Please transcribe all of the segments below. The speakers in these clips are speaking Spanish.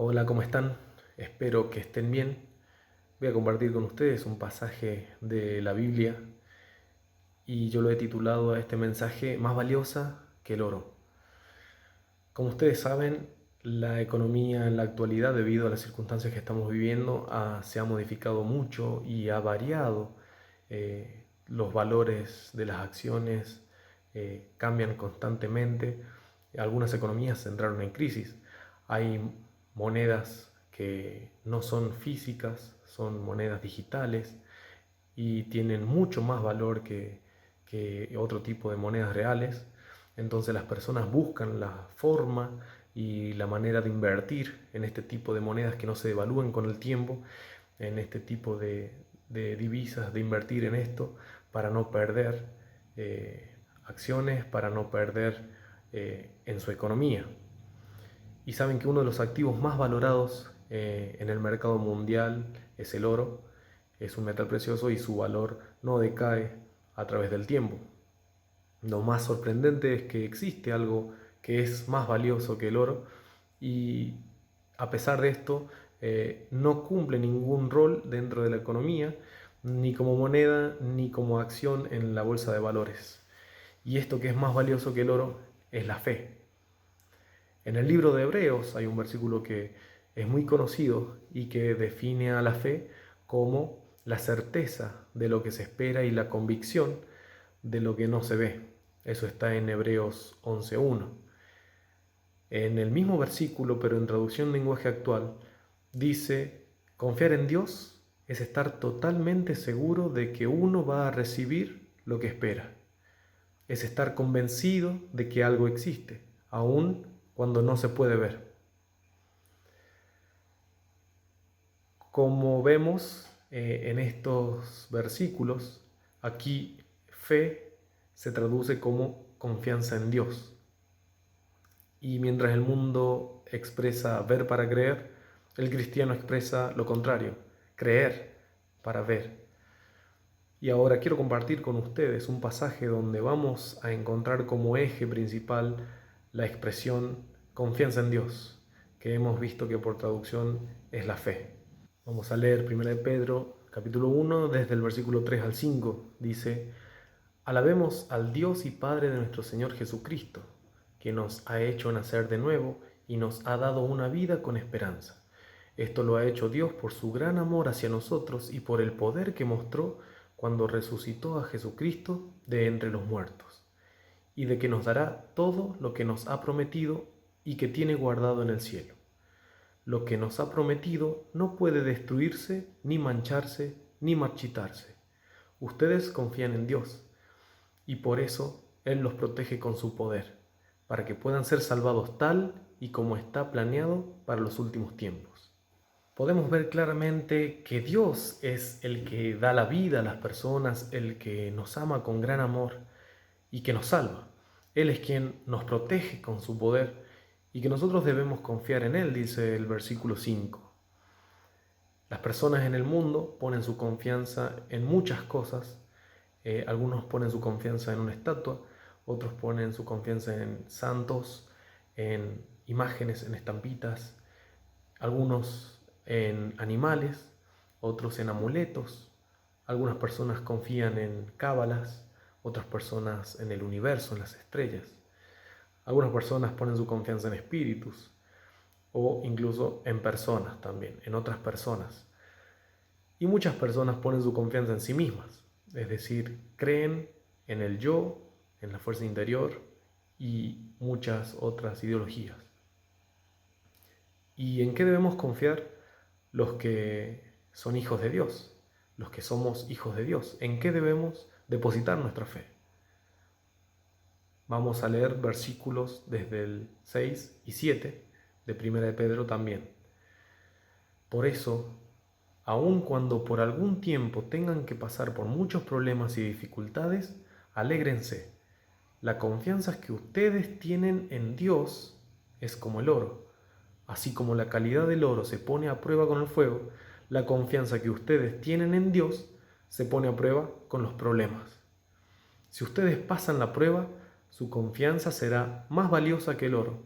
Hola, ¿cómo están? Espero que estén bien. Voy a compartir con ustedes un pasaje de la Biblia y yo lo he titulado a este mensaje Más valiosa que el oro. Como ustedes saben, la economía en la actualidad, debido a las circunstancias que estamos viviendo, se ha modificado mucho y ha variado. Los valores de las acciones cambian constantemente. Algunas economías entraron en crisis. Hay monedas que no son físicas, son monedas digitales y tienen mucho más valor que otro tipo de monedas reales. Entonces las personas buscan la forma y la manera de invertir en este tipo de monedas que no se devalúen con el tiempo, en este tipo de divisas, de invertir en esto para no perder acciones, para no perder en su economía. Y saben que uno de los activos más valorados en el mercado mundial es el oro. Es un metal precioso y su valor no decae a través del tiempo. Lo más sorprendente es que existe algo que es más valioso que el oro y a pesar de esto no cumple ningún rol dentro de la economía, ni como moneda ni como acción en la bolsa de valores. Y esto que es más valioso que el oro es la fe. En el libro de Hebreos hay un versículo que es muy conocido y que define a la fe como la certeza de lo que se espera y la convicción de lo que no se ve. Eso está en Hebreos 11.1. En el mismo versículo, pero en traducción lenguaje actual, dice: confiar en Dios es estar totalmente seguro de que uno va a recibir lo que espera. Es estar convencido de que algo existe, aun cuando no se puede ver. Como vemos en estos versículos, aquí fe se traduce como confianza en Dios. Y mientras el mundo expresa ver para creer, el cristiano expresa lo contrario, creer para ver. Y ahora quiero compartir con ustedes un pasaje donde vamos a encontrar como eje principal la expresión confianza en Dios, que hemos visto que por traducción es la fe. Vamos a leer 1 de Pedro, capítulo 1, desde el versículo 3 al 5. Dice: alabemos al Dios y Padre de nuestro Señor Jesucristo, que nos ha hecho nacer de nuevo y nos ha dado una vida con esperanza. Esto lo ha hecho Dios por su gran amor hacia nosotros y por el poder que mostró cuando resucitó a Jesucristo de entre los muertos, y de que nos dará todo lo que nos ha prometido y que tiene guardado en el cielo. Lo que nos ha prometido no puede destruirse, ni mancharse, ni marchitarse. Ustedes confían en Dios y por eso Él los protege con su poder, para que puedan ser salvados tal y como está planeado para los últimos tiempos. Podemos ver claramente que Dios es el que da la vida a las personas, el que nos ama con gran amor y que nos salva. Él es quien nos protege con su poder y que nosotros debemos confiar en Él, dice el versículo 5. Las personas en el mundo ponen su confianza en muchas cosas. Algunos ponen su confianza en una estatua, otros ponen su confianza en santos, en imágenes, en estampitas, algunos en animales, otros en amuletos. Algunas personas confían en cábalas, otras personas en el universo, en las estrellas. Algunas personas ponen su confianza en espíritus o incluso en personas también, en otras personas. Y muchas personas ponen su confianza en sí mismas, es decir, creen en el yo, en la fuerza interior y muchas otras ideologías. ¿Y en qué debemos confiar los que son hijos de Dios, los que somos hijos de Dios? ¿En qué debemos depositar nuestra fe? Vamos a leer versículos desde el 6 y 7 de 1 de Pedro también. Por eso, aun cuando por algún tiempo tengan que pasar por muchos problemas y dificultades, alégrense. La confianza que ustedes tienen en Dios es como el oro. Así como la calidad del oro se pone a prueba con el fuego, la confianza que ustedes tienen en Dios se pone a prueba con los problemas. Si ustedes pasan la prueba, su confianza será más valiosa que el oro,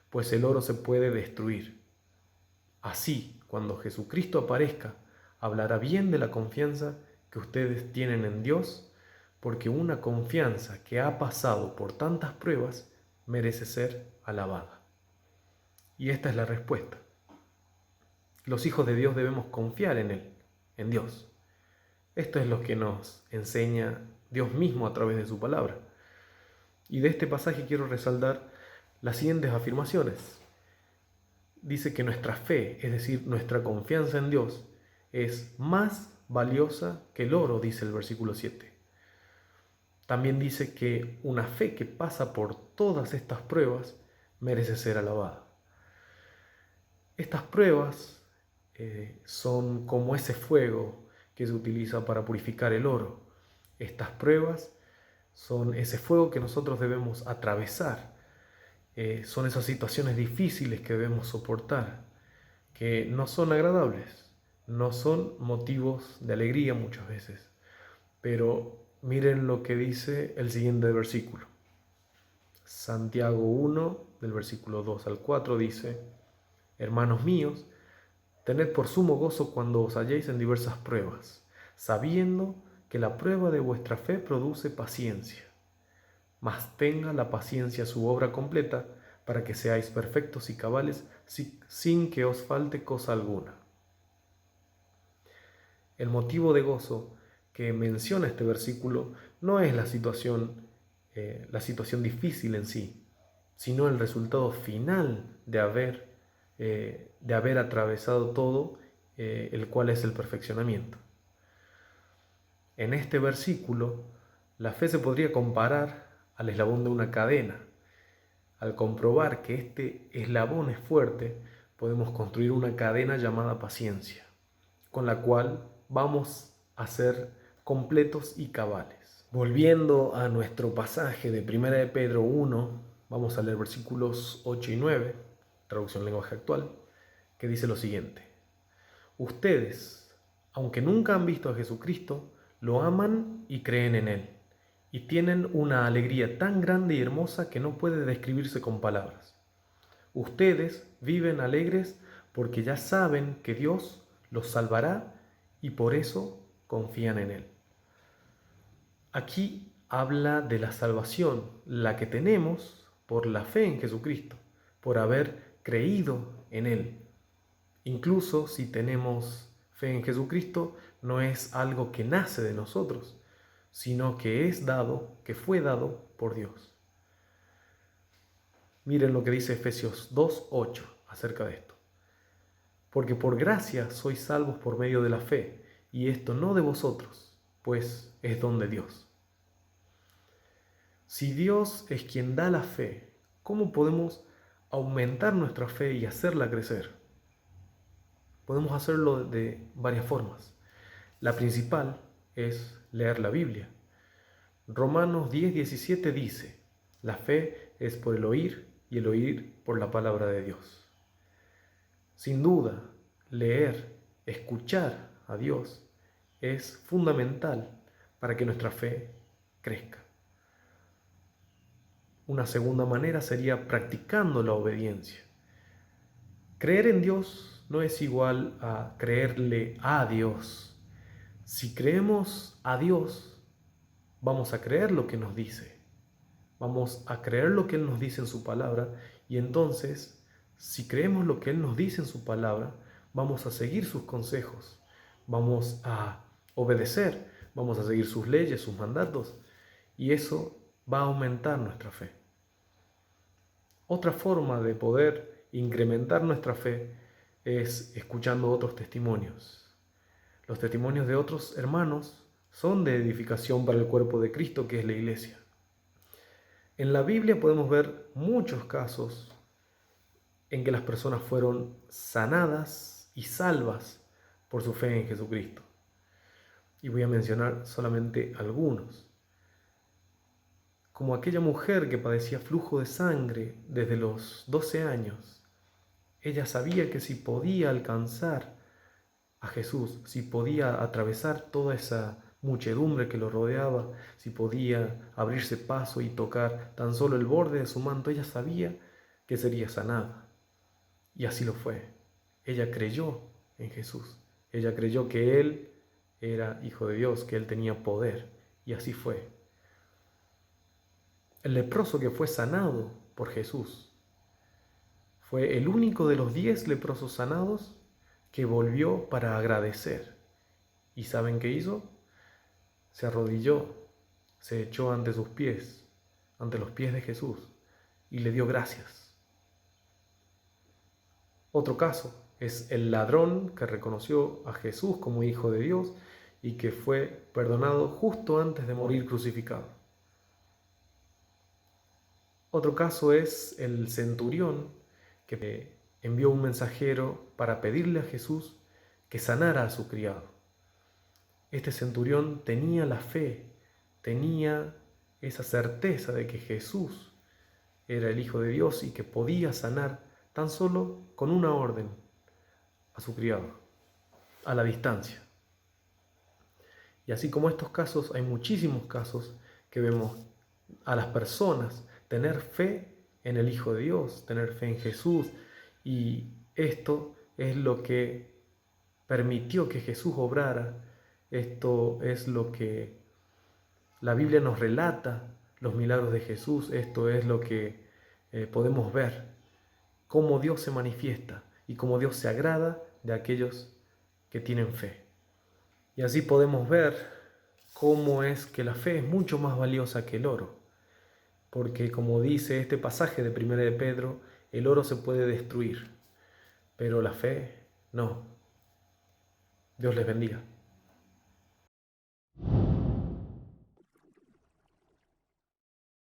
pues el oro se puede destruir. Así, cuando Jesucristo aparezca, hablará bien de la confianza que ustedes tienen en Dios, porque una confianza que ha pasado por tantas pruebas merece ser alabada. Y esta es la respuesta. Los hijos de Dios debemos confiar en Él, en Dios. Esto es lo que nos enseña Dios mismo a través de su palabra. Y de este pasaje quiero resaltar las siguientes afirmaciones. Dice que nuestra fe, es decir, nuestra confianza en Dios, es más valiosa que el oro, dice el versículo 7. También dice que una fe que pasa por todas estas pruebas merece ser alabada. Estas pruebas son como ese fuego que se utiliza para purificar el oro. Estas pruebas son ese fuego que nosotros debemos atravesar. Son esas situaciones difíciles que debemos soportar, que no son agradables, no son motivos de alegría muchas veces. Pero miren lo que dice el siguiente versículo. Santiago 1, del versículo 2 al 4 dice: Hermanos míos, tened por sumo gozo cuando os halléis en diversas pruebas, sabiendo que la prueba de vuestra fe produce paciencia. Mas tenga la paciencia su obra completa, para que seáis perfectos y cabales, sin que os falte cosa alguna. El motivo de gozo que menciona este versículo no es la situación difícil en sí, sino el resultado final de haber atravesado todo, el cual es el perfeccionamiento. En este versículo, la fe se podría comparar al eslabón de una cadena. Al comprobar que este eslabón es fuerte, podemos construir una cadena llamada paciencia, con la cual vamos a ser completos y cabales. Volviendo a nuestro pasaje de 1 de Pedro 1, vamos a leer versículos 8 y 9, traducción lenguaje actual, que dice lo siguiente: Ustedes, aunque nunca han visto a Jesucristo, lo aman y creen en Él, y tienen una alegría tan grande y hermosa que no puede describirse con palabras. Ustedes viven alegres porque ya saben que Dios los salvará y por eso confían en Él. Aquí habla de la salvación, la que tenemos por la fe en Jesucristo, por haber creído en Él. Incluso si tenemos fe en Jesucristo, no es algo que nace de nosotros, sino que es dado, que fue dado por Dios. Miren lo que dice Efesios 2:8 acerca de esto. Porque por gracia sois salvos por medio de la fe, y esto no de vosotros, pues es don de Dios. Si Dios es quien da la fe, ¿cómo podemos aumentar nuestra fe y hacerla crecer? Podemos hacerlo de varias formas. La principal es leer la Biblia. Romanos 10:17 dice: la fe es por el oír y el oír por la palabra de Dios. Sin duda, leer, escuchar a Dios es fundamental para que nuestra fe crezca. Una segunda manera sería practicando la obediencia. Creer en Dios no es igual a creerle a Dios. Si creemos a Dios, vamos a creer lo que nos dice. Vamos a creer lo que Él nos dice en su palabra, y entonces, si creemos lo que Él nos dice en su palabra, vamos a seguir sus consejos, vamos a obedecer, vamos a seguir sus leyes, sus mandatos, y eso va a aumentar nuestra fe. Otra forma de poder incrementar nuestra fe es escuchando otros testimonios. Los testimonios de otros hermanos son de edificación para el cuerpo de Cristo, que es la iglesia. En la Biblia podemos ver muchos casos en que las personas fueron sanadas y salvas por su fe en Jesucristo. Y voy a mencionar solamente algunos. Como aquella mujer que padecía flujo de sangre desde los 12 años. Ella sabía que si podía alcanzar a Jesús, si podía atravesar toda esa muchedumbre que lo rodeaba, si podía abrirse paso y tocar tan solo el borde de su manto, ella sabía que sería sanada. Y así lo fue. ella creyó en Jesús. Ella creyó que Él era Hijo de Dios, que Él tenía poder. Y así fue. El leproso que fue sanado por Jesús fue el único de los 10 leprosos sanados que volvió para agradecer. ¿Y saben qué hizo? Se arrodilló, se echó ante sus pies, ante los pies de Jesús, y le dio gracias. Otro caso es el ladrón que reconoció a Jesús como Hijo de Dios y que fue perdonado justo antes de morir crucificado. Otro caso es el centurión que envió un mensajero para pedirle a Jesús que sanara a su criado. Este centurión tenía la fe, tenía esa certeza de que Jesús era el Hijo de Dios y que podía sanar tan solo con una orden a su criado, a la distancia. Y así como estos casos, hay muchísimos casos que vemos a las personas tener fe en el Hijo de Dios, tener fe en Jesús, y esto es lo que permitió que Jesús obrara. Esto es lo que la Biblia nos relata, los milagros de Jesús. Esto es lo que podemos ver, cómo Dios se manifiesta y cómo Dios se agrada de aquellos que tienen fe. Y así podemos ver cómo es que la fe es mucho más valiosa que el oro. Porque como dice este pasaje de 1 de Pedro, el oro se puede destruir, pero la fe no. Dios les bendiga.